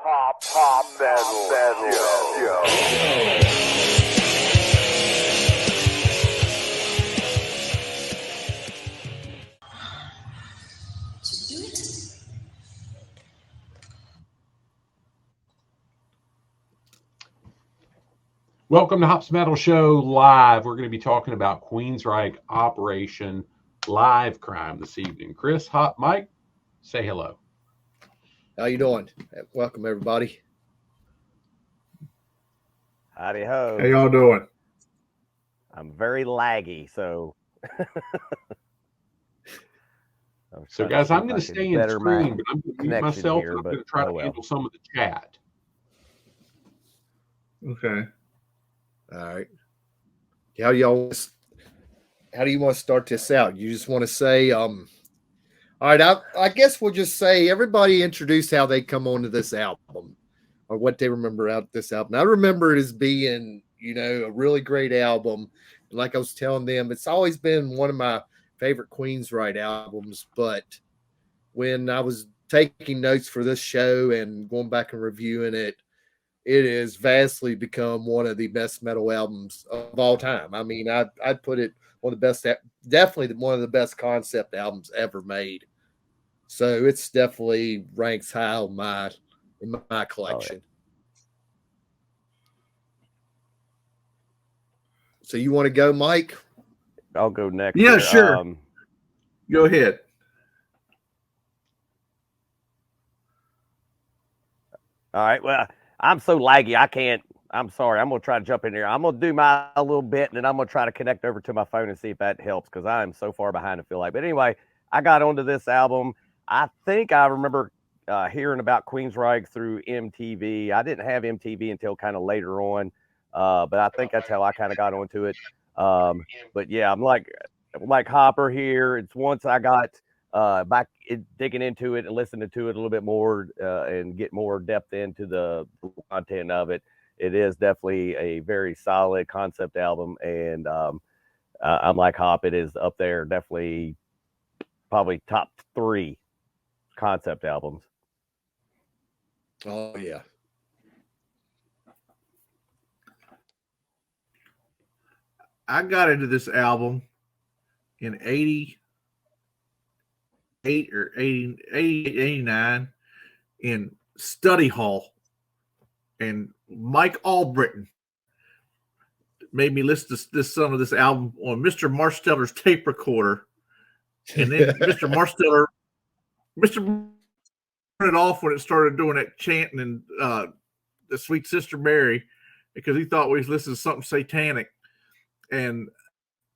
Pop Metal Show. Welcome to Hops Metal Show Live. We're going to be talking about Queensryche Operation Mindcrime this evening. Chris, Hop, Mike, say hello. How you doing? Welcome, everybody. Howdy ho. How y'all doing? I'm very laggy, so. So, guys, I'm going to stay in screen, but I'm going to mute myself here, and I'm going to try to handle some of the chat. Okay. All right. How do you want to start this out? You just want to say, all right, I guess we'll just say everybody introduce how they come onto this album or what they remember out this album. I remember it as being, a really great album. And like I was telling them, it's always been one of my favorite Queensryche albums. But when I was taking notes for this show and going back and reviewing it, it has vastly become one of the best metal albums of all time. I mean, I'd put it one of the best, definitely one of the best concept albums ever made. So it's definitely ranks high on in my collection. Oh, yeah. So you want to go, Mike? I'll go next. Yeah, sure. Go ahead. All right. Well, I'm so laggy. I'm sorry. I'm going to try to jump in here. I'm going to do my little bit, and then I'm going to try to connect over to my phone and see if that helps because I'm so far behind, I feel like. But anyway, I got onto this album. I think I remember hearing about Queensryche through MTV. I didn't have MTV until kind of later on, but I think that's how I kind of got onto it. But yeah, I'm like Hopper here. It's once I got back digging into it and listening to it a little bit more and get more depth into the content of it. It is definitely a very solid concept album, and I'm like Hop. It is up there, definitely probably top 3 concept albums. Oh yeah. I got into this album in 88 or 89 in study hall, and Mike Albritton made me listen to some of this album on Mr. Marsteller's tape recorder, and then Mr. Marsteller it off when it started doing that chanting and the Sweet Sister Mary, because he thought we was listening to something satanic, and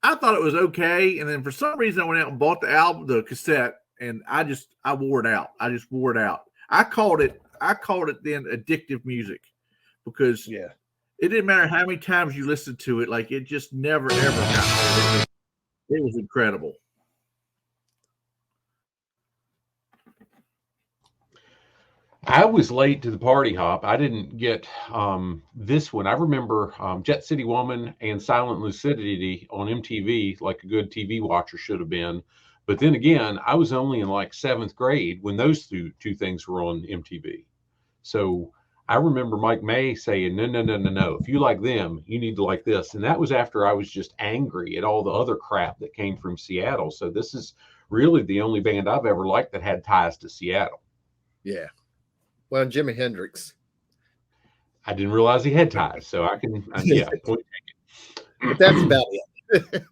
I thought it was okay. And then for some reason I went out and bought the album, the cassette, and I wore it out. I just wore it out. I called it then addictive music, because it didn't matter how many times you listened to it, like it just never ever got old. It was incredible. I was late to the party, Hop. I didn't get this one. I remember Jet City Woman and Silent Lucidity on MTV, like a good TV watcher should have been. But then again, I was only in like 7th grade when those two things were on MTV. So I remember Mike May saying, no. If you like them, you need to like this. And that was after I was just angry at all the other crap that came from Seattle. So this is really the only band I've ever liked that had ties to Seattle. Yeah. Well, Jimi Hendrix. I didn't realize he had ties, so I can, point taken. But that's about it.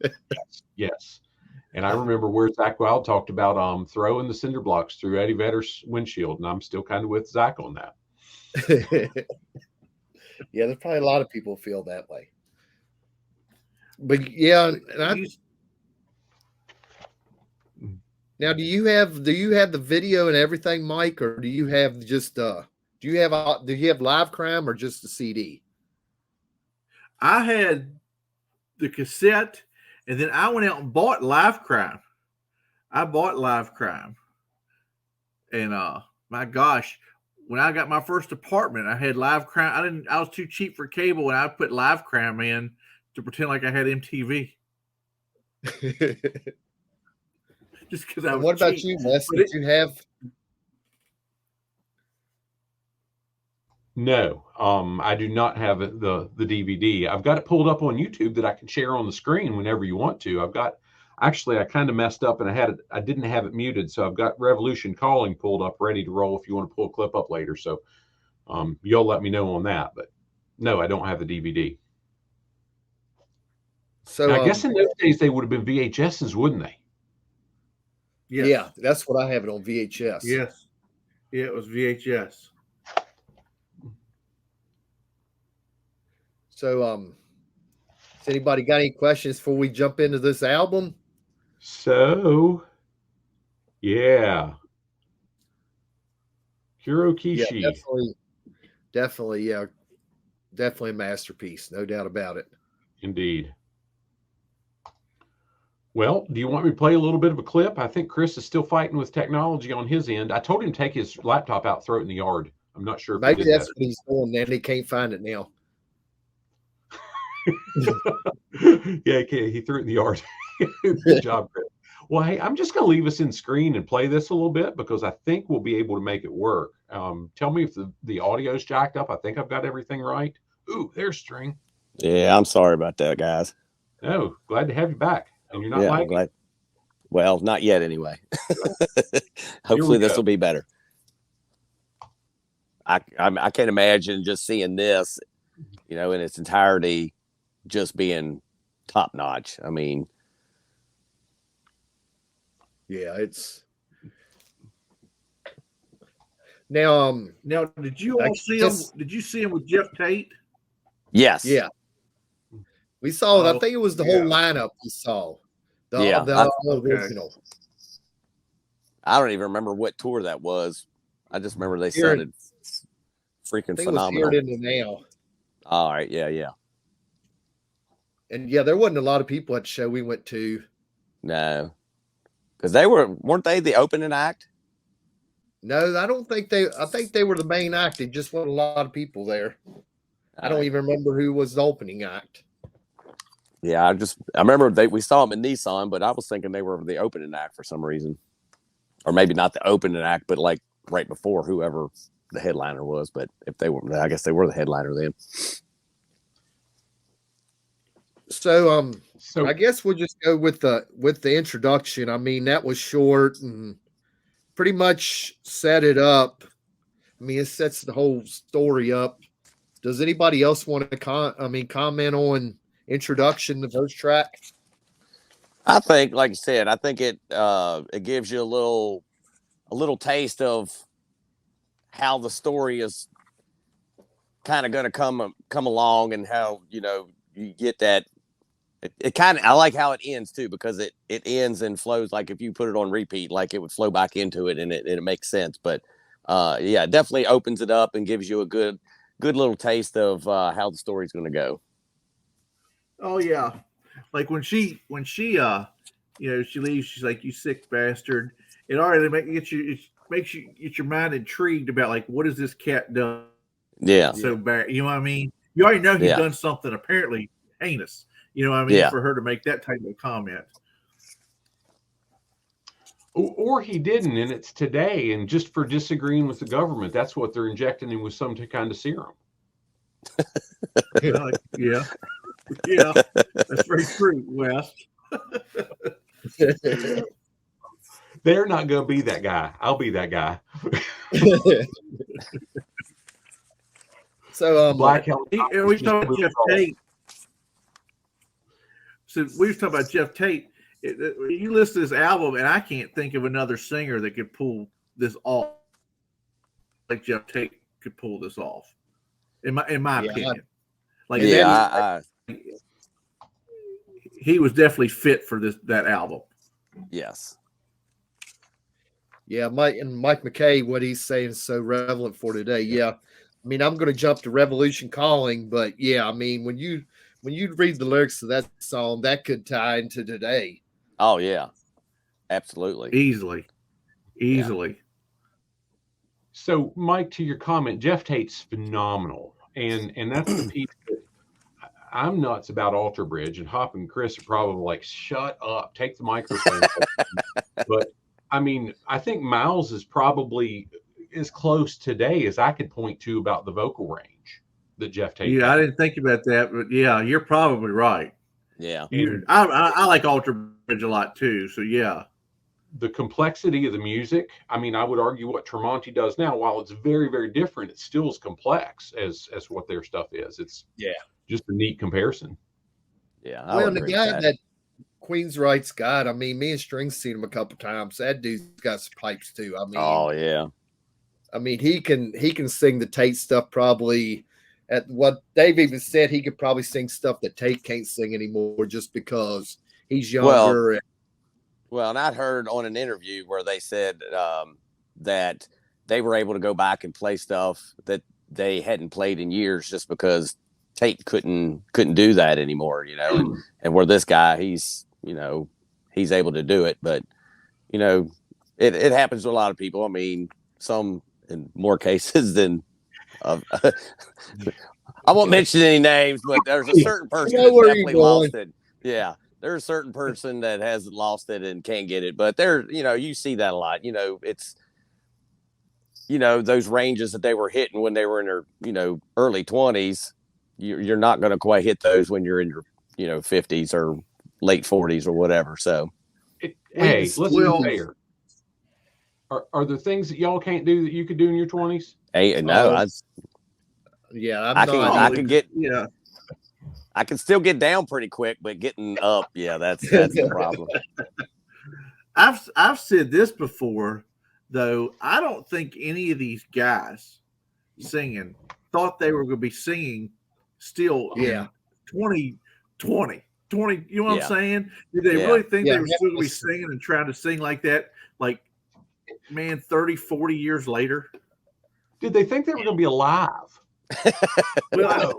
Yes. And I remember where Zach Wild talked about throwing the cinder blocks through Eddie Vedder's windshield, and I'm still kind of with Zach on that. Yeah, there's probably a lot of people feel that way. But yeah, and now, do you have the video and everything, Mike, or do you have just do you have Mindcrime or just the CD? I had the cassette, and then I went out and bought Mindcrime. I bought Mindcrime, and my gosh, when I got my first apartment, I had Mindcrime. I was too cheap for cable, and I put Mindcrime in to pretend like I had MTV. Just because I was. What about you, Les? Did you have? No, I do not have the DVD. I've got it pulled up on YouTube that I can share on the screen whenever you want to. I've got actually I kind of messed up and I didn't have it muted, so I've got Revolution Calling pulled up ready to roll if you want to pull a clip up later. So you'll let me know on that. But no, I don't have the DVD. So Now, I guess in those days they would have been VHSs, wouldn't they? Yes. yeah, that's what I have it on VHS. Yes. Yeah, it was VHS. So has anybody got any questions before we jump into this album? So, yeah. Yeah, Kurokishi. definitely, yeah. Definitely a masterpiece, no doubt about it. Indeed. Well, do you want me to play a little bit of a clip? I think Chris is still fighting with technology on his end. I told him to take his laptop out, throw it in the yard. I'm not sure if Maybe he did that's what he's doing, and he can't find it now. that. Yeah, he threw it in the yard. Good job, Chris. Well, hey, I'm just going to leave us in screen and play this a little bit because I think we'll be able to make it work. Tell me if the audio's jacked up. I think I've got everything right. Ooh, there's string. Yeah, I'm sorry about that, guys. Oh, glad to have you back. And you're not Yeah, I'm lagging. glad. Well, not yet anyway. Hopefully this will be better. I can't imagine just seeing this, in its entirety, just being top notch. I mean, Yeah, it's now. Now, did you all see him? Did you see him with Jeff Tate? yes. Yeah, we saw it. I Oh, think it was the whole lineup we saw. The Okay. original. I don't even remember what tour that was. I just remember they Here- sounded freaking I think it was phenomenal. Here It In The Now. All right, yeah. And yeah, there wasn't a lot of people at the show we went to. No, because weren't they the opening act? No, I don't think they. I think they were the main act. It just wasn't a lot of people there. I don't even remember who was the opening act. Yeah, I remember we saw them in Nissan, but I was thinking they were the opening act for some reason, or maybe not the opening act, but like right before whoever the headliner was. But if they were, I guess they were the headliner then. So So I guess we'll just go with the introduction. I mean, that was short and pretty much set it up. I mean, it sets the whole story up. Does anybody else want to comment on introduction, the first track? I think, like you said, I think it gives you a little taste of how the story is kind of going to come along, and how you get that. It kind of, I like how it ends too, because it ends and flows like if you put it on repeat, like it would flow back into it, and it makes sense. But yeah, it definitely opens it up and gives you a good little taste of how the story's going to go. Oh yeah, like when she she leaves, she's like, "You sick bastard." It already makes you get your mind intrigued about like, what has this cat done Yeah, so bad? You know what I mean? You already know he's Yeah. done something apparently heinous. You know what I mean? Yeah. For her to make that type of comment. or he didn't, and it's today, and just for disagreeing with the government, that's what they're injecting him with some kind of serum. Yeah, that's very true, Wes. They're not going to be that guy. I'll be that guy. So Black Hell. And we talked about Jeff Tate. So we was talking about Jeff Tate. You listen to this album, and I can't think of another singer that could pull this off like Jeff Tate could pull this off. In my opinion, like he was definitely fit for that album. yes. Yeah, Mike McKay, what he's saying is so relevant for today. Yeah, I mean, I'm going to jump to Revolution Calling, but yeah, I mean, when you read the lyrics of that song, that could tie into today. Oh yeah, absolutely. Easily. So, Mike, to your comment, Jeff Tate's phenomenal, and that's the piece that I'm nuts about Alter Bridge, and Hop and Chris are probably like, "Shut up, take the microphone." But I mean, I think Miles is probably as close today as I could point to about the vocal range that Jeff Tate Yeah, I had. didn't think about that, but yeah, you're probably right. Yeah. I like Alter Bridge a lot too. So yeah, The complexity of the music, I mean, I would argue what Tremonti does now, while it's very, very different, it's still as complex as what their stuff is. It's just a neat comparison. Yeah. I Well, would the agree guy with that Queensryche's got, I mean, me and Strings seen him a couple times. That dude's got some pipes too. Oh yeah. I mean, he can sing the Tate stuff probably at what Dave even said. He could probably sing stuff that Tate can't sing anymore just because he's younger. Well, and I'd heard on an interview where they said that they were able to go back and play stuff that they hadn't played in years just because Tate couldn't do that anymore, you know, and where this guy, he's able to do it, but you know, it happens to a lot of people. I mean, some in more cases than I won't mention any names, but there's a certain person that definitely lost it. Yeah. There's a certain person that has lost it and can't get it, but you see that a lot. You know, it's, those ranges that they were hitting when they were in their, early 20s, you're not going to quite hit those when you're in your, 50s or late 40s or whatever. So, Hey, let's be fair. Are there things that y'all can't do that you could do in your 20s? Hey, no, I can get, I can still get down pretty quick, but getting up, that's the problem. I've said this before, though. I don't think any of these guys singing thought they were going to be singing still in 2020. You know what I'm saying? Did they really think they were still going to be singing and trying to sing like that? Like, man, 30, 40 years later? Did they think they were going to be alive? Well,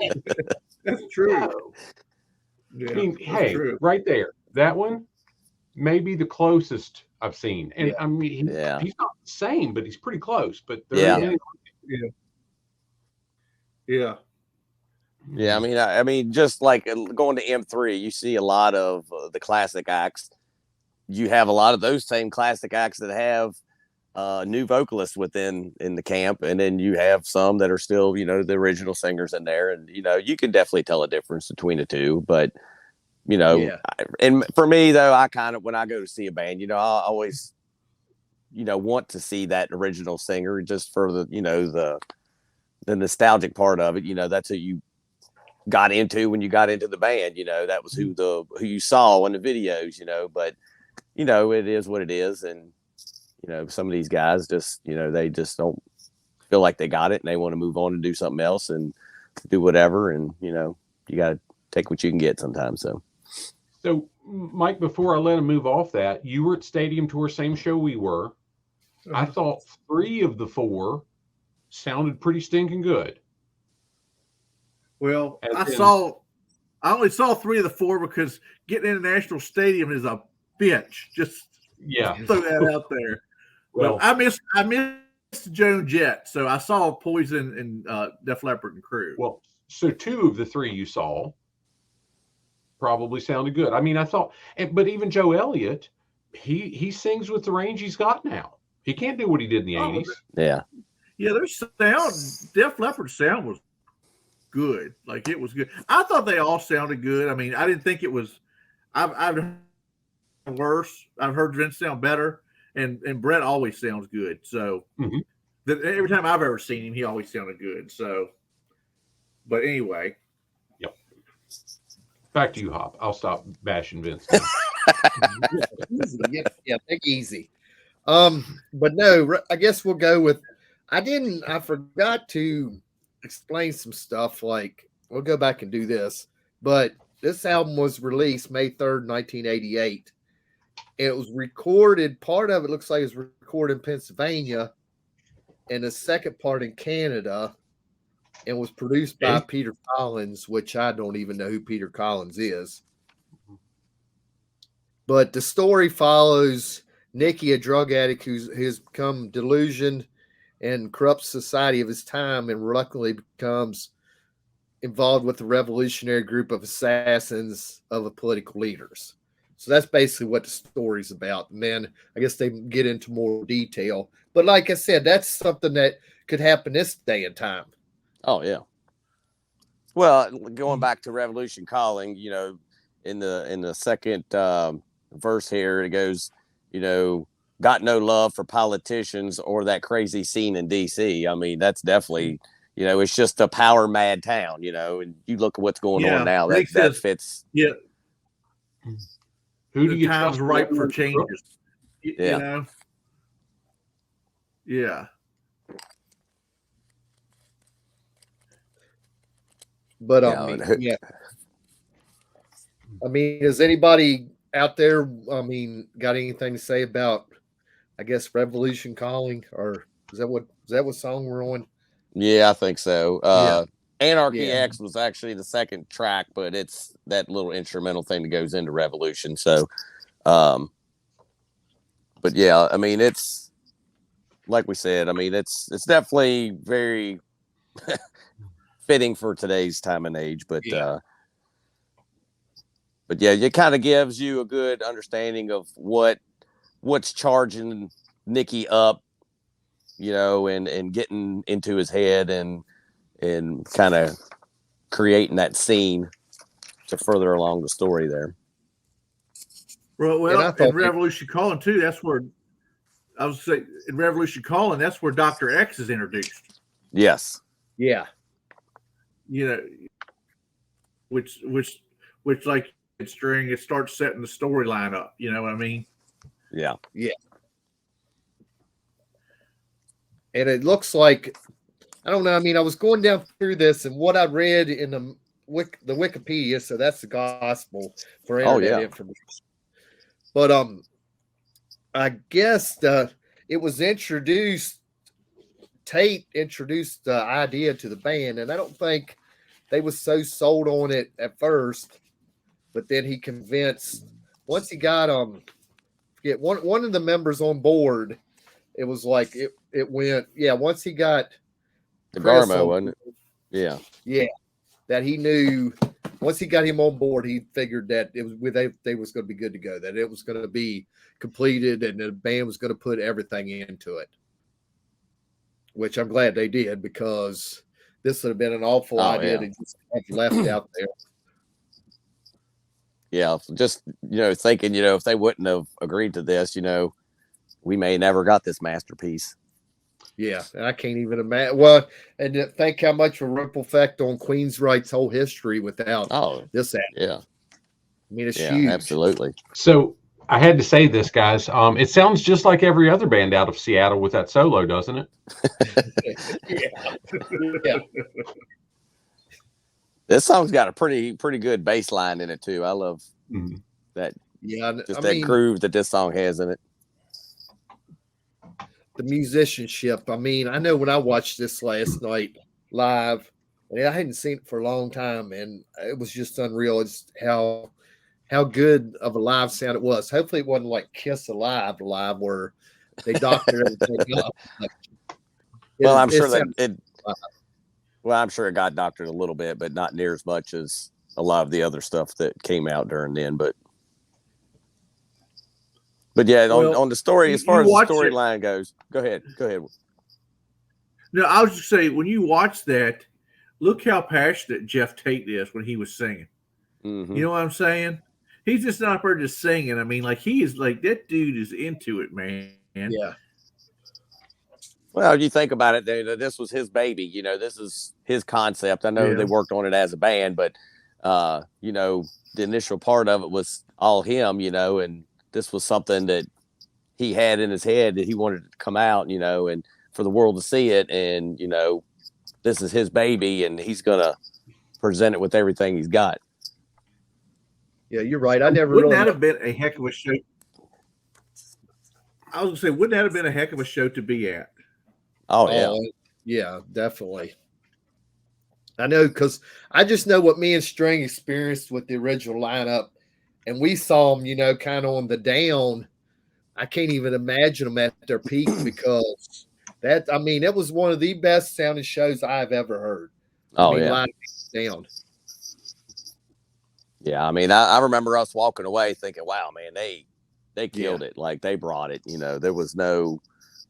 that's true. No. Yeah, I mean, hey, true. Right there, that one may be the closest I've seen, and I mean, he's not the same, but he's pretty close. But yeah. I mean, just like going to M3, you see a lot of the classic acts. You have a lot of those same classic acts that have new vocalists in the camp, and then you have some that are still the original singers in there, and you can definitely tell a difference between the two. But and for me though, I kind of, when I go to see a band, I always want to see that original singer just for the nostalgic part of it. That's who you got into when you got into the band. That was who you saw in the videos. But it is what it is, and some of these guys just, they just don't feel like they got it and they want to move on and do something else and do whatever. And, you got to take what you can get sometimes. So Mike, before I let him move off that, you were at Stadium Tour, same show we were. I thought 3 of the 4 sounded pretty stinking good. Well, I only saw 3 of the 4 because getting into National Stadium is a bitch. Just throw that out there. Well, I missed Joan Jett, so I saw Poison and Def Leppard and Crew. Well, so 2 of the 3 you saw probably sounded good. I mean, I thought, but even Joe Elliott, he sings with the range he's got now. He can't do what he did in the 80s. Yeah, their sound, Def Leppard's sound was good. Like, it was good. I thought they all sounded good. I mean, I didn't think it was. I've heard worse. I've heard Vince sound better. And Brett always sounds good. So every time I've ever seen him, he always sounded good. So, but anyway. Yep. Back to you, Hop. I'll stop bashing Vince. Take easy. But no, I guess we'll go with. I forgot to explain some stuff. Like, we'll go back and do this. But this album was released May 3rd, 1988. It was recorded, part of it looks like it was recorded in Pennsylvania, and the second part in Canada, and was produced by Peter Collins, which I don't even know who Peter Collins is. But the story follows Nicky, a drug addict who's become delusioned and corrupts society of his time, and reluctantly becomes involved with the revolutionary group of assassins of the political leaders. So that's basically what the story's about. And then I guess they get into more detail. But like I said, that's something that could happen this day and time. Oh yeah. Well, going back to Revolution Calling, in the second verse here, it goes, got no love for politicians or that crazy scene in DC. I mean, that's definitely, it's just a power mad town, and you look at what's going on now. That fits. Yeah. Who do The you time's trust ripe for over changes. Yeah. Yeah. But Yeah. I mean, does anybody out there, got anything to say about, I guess, Revolution Calling, or is that what song we're on? Yeah, I think so. Anarchy Yeah. X was actually the second track, but it's that little instrumental thing that goes into Revolution. So, but yeah, I mean, it's like we said. I mean, it's definitely very fitting for today's time and age. But yeah, it kind of gives you a good understanding of what's charging Nicky up, and getting into his head and kind of creating that scene to further along the story there. Well, in Revolution Calling too, that's where I was saying in Revolution Calling, that's where Dr. X is introduced. Yes. Yeah. Which like string, it starts setting the storyline up. You know what I mean? Yeah. Yeah. And it looks like, I don't know. I mean, I was going down through this, and what I read in the Wikipedia, so that's the gospel for internet information. But I guess it was introduced. Tate introduced the idea to the band, and I don't think they was so sold on it at first. But then he convinced. Once he got one of the members on board, it was like it went. Yeah, once he got the Garmo, wasn't it? Yeah. Yeah. That he knew once he got him on board, he figured that it was they was going to be good to go, that it was going to be completed and the band was going to put everything into it. Which I'm glad they did, because this would have been an awful idea to just have left out there. Yeah, just thinking, if they wouldn't have agreed to this, we may never got this masterpiece. Yeah, I can't even imagine. Well, and think how much of a ripple effect on Queensryche's whole history without this act. Yeah. I mean, it's huge. Absolutely. So I had to say this, guys. It sounds just like every other band out of Seattle with that solo, doesn't it? Yeah. This song's got a pretty good bass line in it too. I love that. Yeah, that groove that this song has in it. The musicianship. I mean, I know when I watched this last night live, I hadn't seen it for a long time, and it was just unreal. It's how good of a live sound it was. Hopefully, it wasn't like Kiss live where they doctored everything up. Well, I'm sure I'm sure it got doctored a little bit, but not near as much as a lot of the other stuff that came out during then. But yeah, on the story, as far as the storyline goes, go ahead. No, I was just saying, when you watch that, look how passionate Jeff Tate is when he was singing. Mm-hmm. You know what I'm saying? He's just not there just singing. I mean, like, he is like, that dude is into it, man. Yeah. Well, you think about it, this was his baby. This is his concept. I know they worked on it as a band, but the initial part of it was all him. And this was something that he had in his head that he wanted to come out, and for the world to see it. And, this is his baby, and he's going to present it with everything he's got. Yeah, you're right. I never Wouldn't that have been a heck of a show? I was going to say, wouldn't that have been a heck of a show to be at? Oh, yeah. Yeah, definitely. I know, because I just know what me and String experienced with the original lineup, and we saw them, kind of on the down. I can't even imagine them at their peak, because it was one of the best sounding shows I've ever heard. Live down. Yeah, I mean, I remember us walking away thinking, "Wow, man, they killed it. Like they brought it. You know, there was no,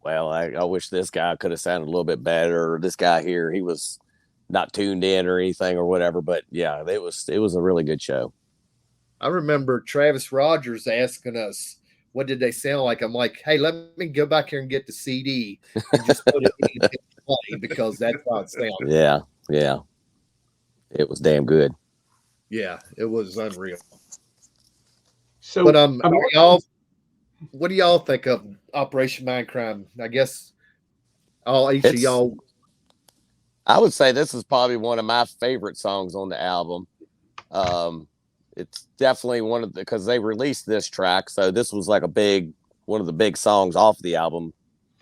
well, I wish this guy could have sounded a little bit better. Or this guy here, he was not tuned in or anything or whatever. But yeah, it was a really good show. I remember Travis Rogers asking us, what did they sound like? I'm like, hey, let me go back here and get the CD and just put it in play because that's how it sounds. Yeah, yeah, it was damn good. Yeah, it was unreal. So, But I mean, y'all, what do y'all think of Operation Mindcrime? I guess each of y'all. I would say this is probably one of my favorite songs on the album. It's definitely one of the, because they released this track, so this was like one of the big songs off the album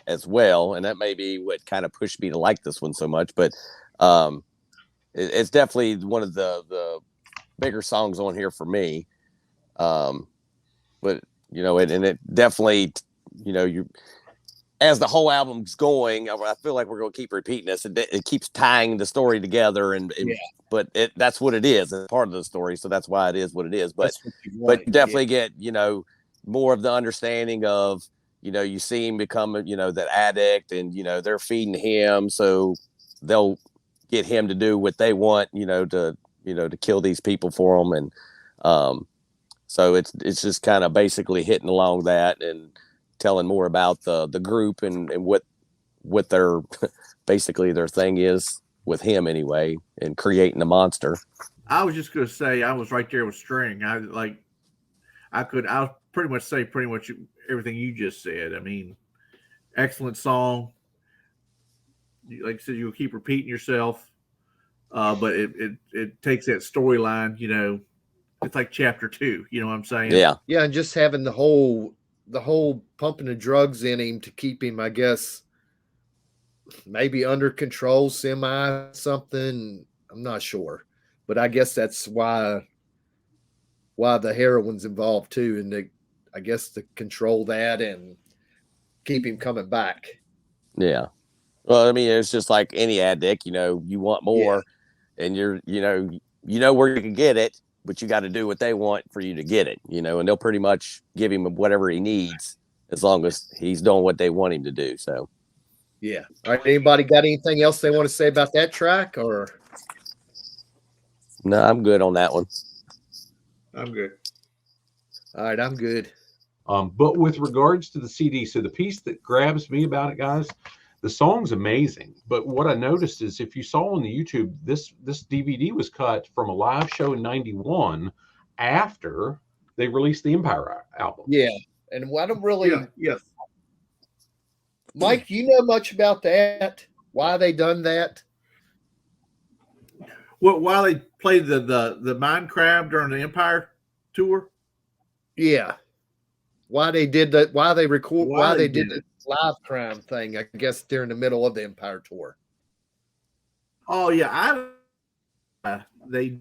as well, and that may be what kind of pushed me to like this one so much. But it's definitely one of the bigger songs on here for me. But you know, and it definitely, you know, as the whole album's going, I feel like we're going to keep repeating this. It keeps tying the story together, and but that's what it is. It's part of the story, so that's why it is what it is. But you definitely get, you know, more of the understanding of, you know, you see him become, you know, that addict, and you know they're feeding him, so they'll get him to do what they want, you know, to kill these people for them, and so it's just kind of basically hitting along that and telling more about the group and what their basically their thing is with him anyway, and creating a monster. I was just going to say, I was right there with String. I'll pretty much say pretty much everything you just said. I mean, excellent song. Like I said, you'll keep repeating yourself, but it takes that storyline, you know, it's like chapter 2, you know what I'm saying? Yeah. Yeah, and just having the whole pumping the drugs in him to keep him, I guess, maybe under control, semi something. I'm not sure, but I guess that's why the heroin's involved too, and I guess to control that and keep him coming back. Yeah. Well, I mean, it's just like any addict, you know, you want more, and you know where you can get it, but you got to do what they want for you to get it, you know, and they'll pretty much give him whatever he needs as long as he's doing what they want him to do. So, yeah. All right. Anybody got anything else they want to say about that track, or? No, I'm good on that one. I'm good. All right, I'm good. But with regards to the CD, so the piece that grabs me about it, guys, the song's amazing. But what I noticed is, if you saw on the YouTube, this DVD was cut from a live show in '91 after they released the Empire album. Yeah, and I don't really. Yes. Mike, you know much about that? Why they done that? Well, while they played the Mindcrime during the Empire tour. Yeah. Why they did that? Why they record? Why they did the live crime thing? I guess during the middle of the Empire tour. Oh yeah, they.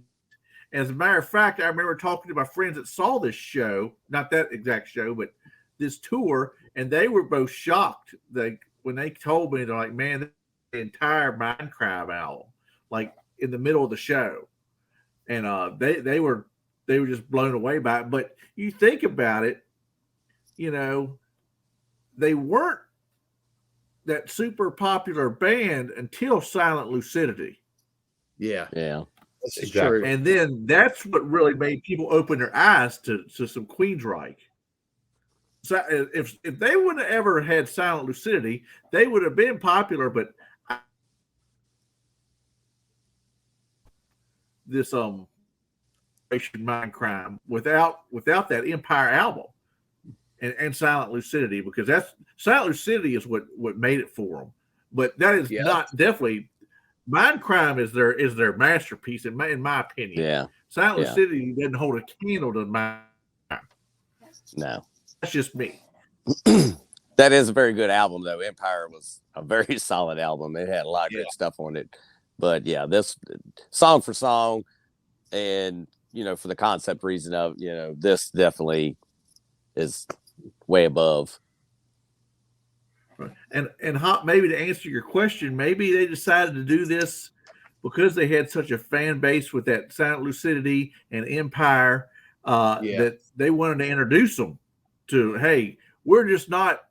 As a matter of fact, I remember talking to my friends that saw this show, not that exact show, but this tour, and they were both shocked. When they told me, they're like, "Man, the entire Mindcrime album, like in the middle of the show," and they were just blown away by it. But you think about it, you know, they weren't that super popular band until Silent Lucidity. Yeah. Yeah. That's Exactly. true. And then that's what really made people open their eyes to some Queensryche. So if they wouldn't have ever had Silent Lucidity, they would have been popular. But this Mindcrime without that Empire album and Silent Lucidity, because that's Silent Lucidity is what made it for them. But that is not definitely. Mindcrime is their masterpiece in my opinion. Yeah. Silent Lucidity doesn't hold a candle to Mindcrime. No. That's just me. That is a very good album, though. Empire was a very solid album. It had a lot of good stuff on it. But yeah, this song for song, and you know, for the concept reason of, you know, this definitely is way above. And maybe to answer your question, maybe they decided to do this because they had such a fan base with that Silent Lucidity and Empire, that they wanted to introduce them to, hey, we're just not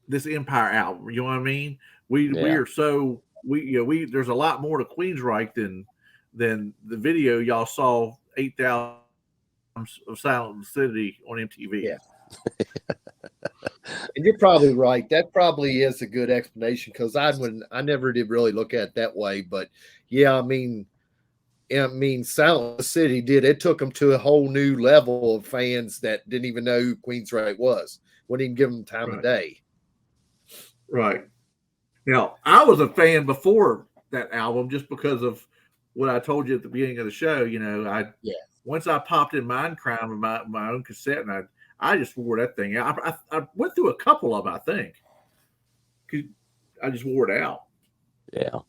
this Empire album. You know what I mean? We are so there's a lot more to Queensryche than the video y'all saw 8,000 of Silent Lucidity on MTV. Yeah. And you're probably right. That probably is a good explanation, because I never did really look at it that way. But yeah, I mean, Silent City did. It took them to a whole new level of fans that didn't even know who Queensryche was. Wouldn't even give them time of day. Right. Now, I was a fan before that album just because of what I told you at the beginning of the show. Once I popped in Mindcrime with my own cassette, and I just wore that thing out. I went through a couple of them, I think. I just wore it out. Yeah.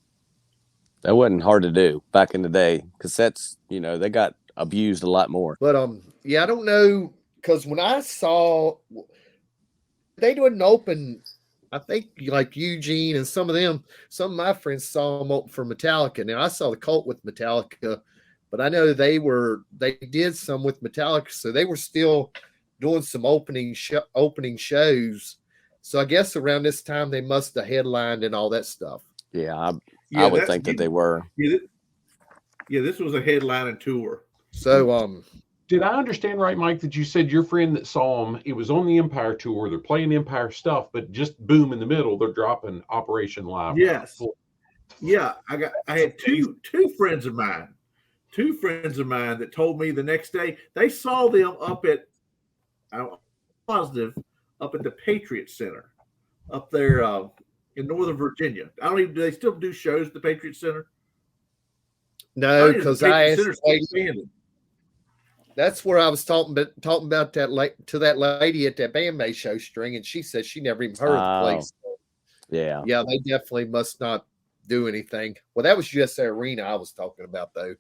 That wasn't hard to do back in the day. Cassettes, they got abused a lot more. But I don't know, because when I saw they didn't open, I think like Eugene and some of my friends saw them open for Metallica. Now I saw the Cult with Metallica, but I know they did some with Metallica, so they were still doing some opening shows. So I guess around this time they must have headlined and all that stuff. Yeah, I would think that they were. Yeah, this was a headlining tour. So did I understand right, Mike, that you said your friend that saw them, it was on the Empire tour, they're playing Empire stuff, but just boom, in the middle, they're dropping Operation Live. Yes. Yeah, I had two friends of mine that told me the next day they saw them up at the Patriot Center up there in Northern Virginia. Do they still do shows at the Patriot Center? No, because I asked. That's where I was talking about that to that lady at that bandmate show string, and she said she never even heard of the place. Yeah, they definitely must not do anything. Well, that was USA Arena I was talking about, though.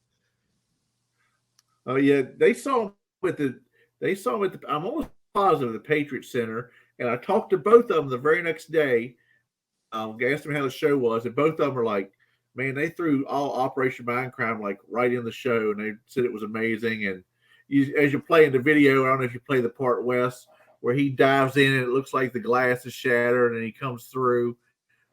Oh yeah, they saw him at the. I'm almost positive the Patriot Center, and I talked to both of them the very next day. I asked them how the show was, and both of them were like, "Man, they threw all Operation Mindcrime like right in the show, and they said it was amazing." And as you play in the video, I don't know if you play the part Wes where he dives in and it looks like the glass is shattered and he comes through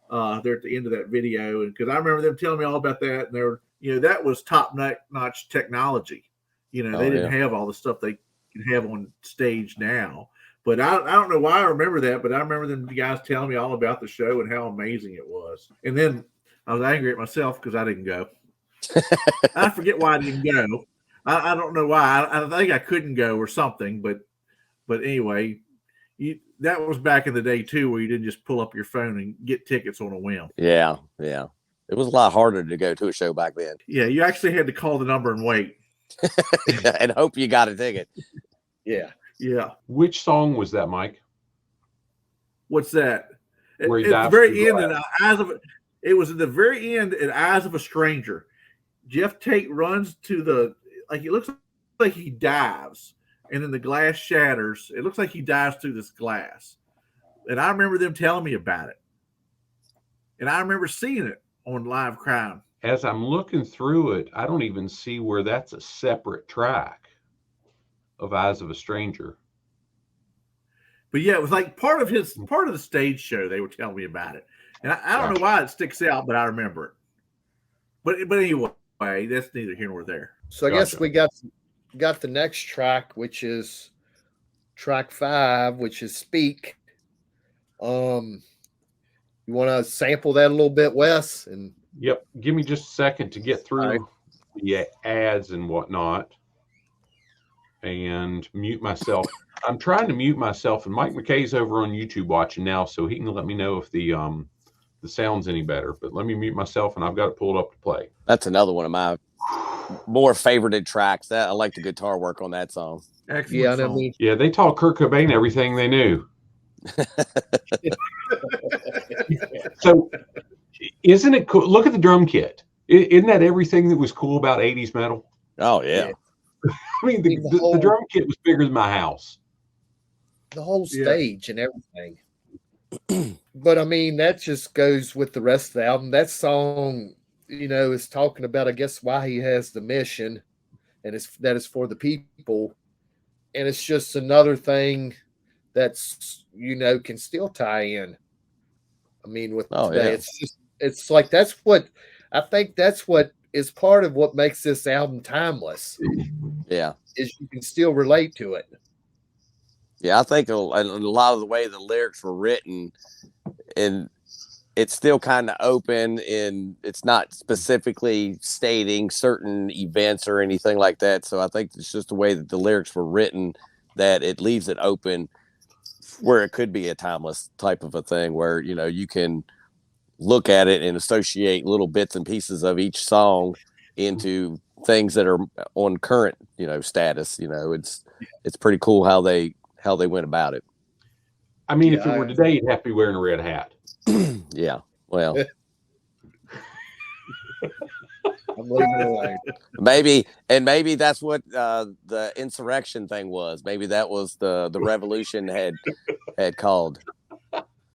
there at the end of that video. And because I remember them telling me all about that, and they were, that was top notch technology. They didn't have all the stuff they can have on stage now. But I don't know why I remember that, but I remember them guys telling me all about the show and how amazing it was. And then I was angry at myself because I didn't go. I forget why I didn't go. I don't know why. I think I couldn't go or something, but anyway, that was back in the day too, where you didn't just pull up your phone and get tickets on a whim. Yeah. It was a lot harder to go to a show back then. Yeah, you actually had to call the number and wait. And hope you got a ticket. Yeah. Which song was that, Mike? What's that? Where he at the very end, it was at the very end at Eyes of a Stranger. Jeff Tate runs to it looks like he dives, and then the glass shatters. It looks like he dives through this glass. And I remember them telling me about it. And I remember seeing it on Live Crime. As I'm looking through it, I don't even see where that's a separate track of Eyes of a Stranger. But yeah, it was like part of the stage show. They were telling me about it. And I don't know why it sticks out, but I remember it. But anyway, that's neither here nor there. So I guess we got the next track, which is track 5, which is Speak. You want to sample that a little bit, Wes? And yep, give me just a second to get through the ads and whatnot, and mute myself. I'm trying to mute myself, and Mike McKay's over on YouTube watching now, so he can let me know if the sound's any better. But let me mute myself, and I've got it pulled up to play. That's another one of my more favorited tracks. That I like the guitar work on that song. Excellent song. Yeah, they taught Kurt Cobain everything they knew. So, isn't it cool? Look at the drum kit. Isn't that everything that was cool about 80s metal? Oh, yeah. I mean, the drum kit was bigger than my house. The whole stage and everything. But, I mean, that just goes with the rest of the album. That song is talking about, I guess, why he has the mission, and that is for the people. And it's just another thing that's, can still tie in. I mean, with today, it's like, that's what is part of what makes this album timeless. Yeah. Is you can still relate to it. Yeah, I think a lot of the way the lyrics were written, and it's still kind of open, and it's not specifically stating certain events or anything like that. So I think it's just the way that the lyrics were written that it leaves it open where it could be a timeless type of a thing where, you can look at it and associate little bits and pieces of each song into things that are on current, status. It's pretty cool how they went about it. I mean, if it were today, you'd have to be wearing a red hat. Yeah. Well, I'm leaving it alone. Maybe that's what the insurrection thing was. Maybe that was the revolution had called.